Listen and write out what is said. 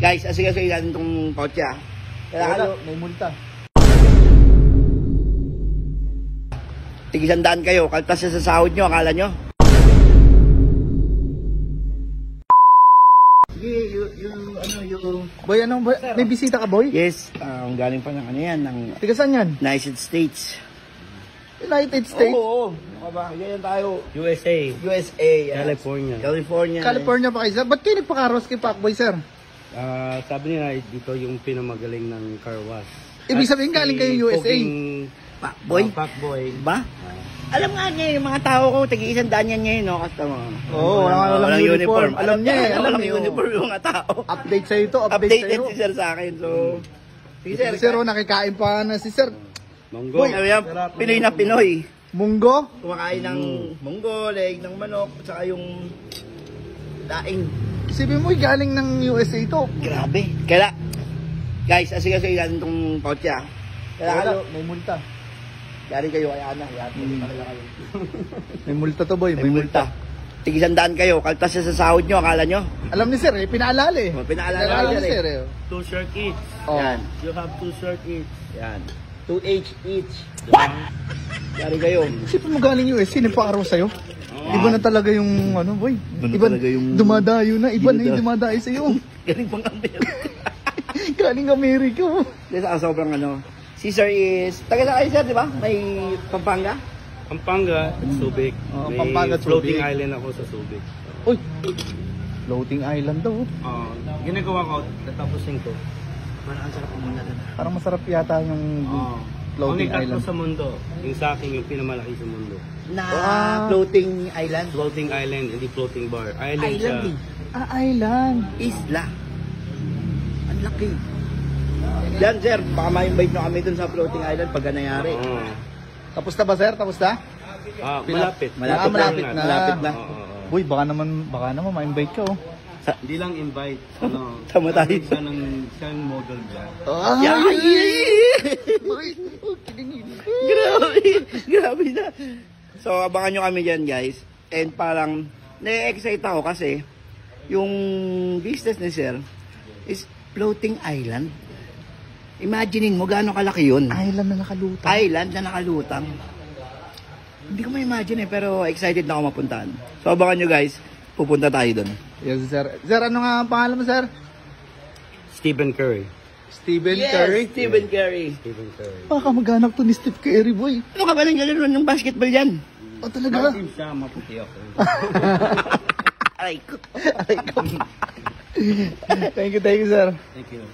Guys, asigasuhin natin itong kotse ah. Wala, may multa. Tig-100 kayo, kaltas sa sahod nyo, akala nyo? Sige, yung... Boy, anong boy? May bisita ka, boy? Yes, ang galing pa ng ano yan, ng Tiga saan yan? United States. United States? Oo, ba? Ganyan tayo. USA. USA. Yes. California. California. California pa kayo, sir? Ba't kayo nagpakaros kay Pacboy, sir? Sabi nila dito yung pinamagaling ng car wash. Ibig sabihin galing kayo USA? Pacboy? Pacboy. Ba? Alam nga niya yung mga tao ko, tagi-100 yan ngayon, no? Customer. Oo, walang uniform. Alam niya eh, alam Walang niyo. uniform yung mga tao. Update sa'yo ito, update Updated sa'yo. si sir sa akin, so... Si sir, nakikain pa na si sir. Monggo. Boy, yan, Pinoy na Pinoy. Munggo? Kumakain ng munggo, leg ng manok, at saka yung daing. Isipin mo, galing ng USA ito. Grabe. Kaya, guys, asigasuhin natin itong kotse ah. Wala, may multa. Galing kayo kay Ana. May multa to, boy. May multa. Tig-100 kayo, kaltas sa sahod nyo, akala nyo? Alam ni sir, pinaalala eh. Pinaalala ni ni sir eh. 2 shirt each. Oh. Yan. You have 2 shirt each. Yan. 2H each. What? Galing kayo. Isipin mo galing USA, nagpakaros sa'yo. Iba na talaga yung ano, boy. Iba talaga yung- dumadayo na. Iba na yung dumadayo sa'yo. Galing pang Amerika. Galing Amerika. Dahil sa sobrang ano. Si sir is, taga sa kayo sir, di ba? May Pampanga? Pampanga, Subic. Oh, May Pampanga, floating Subic. island ako sa Subic. Uy, floating island daw. Ginagawa ko, tatapusin ko. Parang masarap yata yung floating Only tatlo island. sa mundo. Yung sa akin, yung pinamalaki sa mundo. Na floating island? Floating island, hindi floating bar. Island, Island siya. Island. Isla. Ang laki. Yan sir, baka ma-invite nyo kami dun sa floating island pag nangyari. Oo. Tapos na ba, sir? Tapos na? Malapit. Malapit na. Malapit na. Uy, baka naman ma-invite ka, oh. Hindi lang invite. Tama tayo. Siya yung model niya. Grabe. Grabe na. So, abangan nyo kami dyan, guys. And parang, na-excite ako kasi, yung business ni sir is floating island. Imaginein mo gaano kalaki yun. Island na nakalutang. Island na nakalutang. Hindi ko ma-imagine pero excited na ako mapuntahan. So, abangan nyo, guys. Pupunta tayo doon. Yes, sir. Sir, ano nga ang pangalan mo, sir? Stephen Curry. Stephen Curry? Stephen Curry. Stephen Curry. Baka mag-anak to ni Steve Curry, boy. Ano ka ba nang galaro ng basketball yan? O talaga? Team siya, maputi ako. Aray ko. Thank you, sir. Thank you.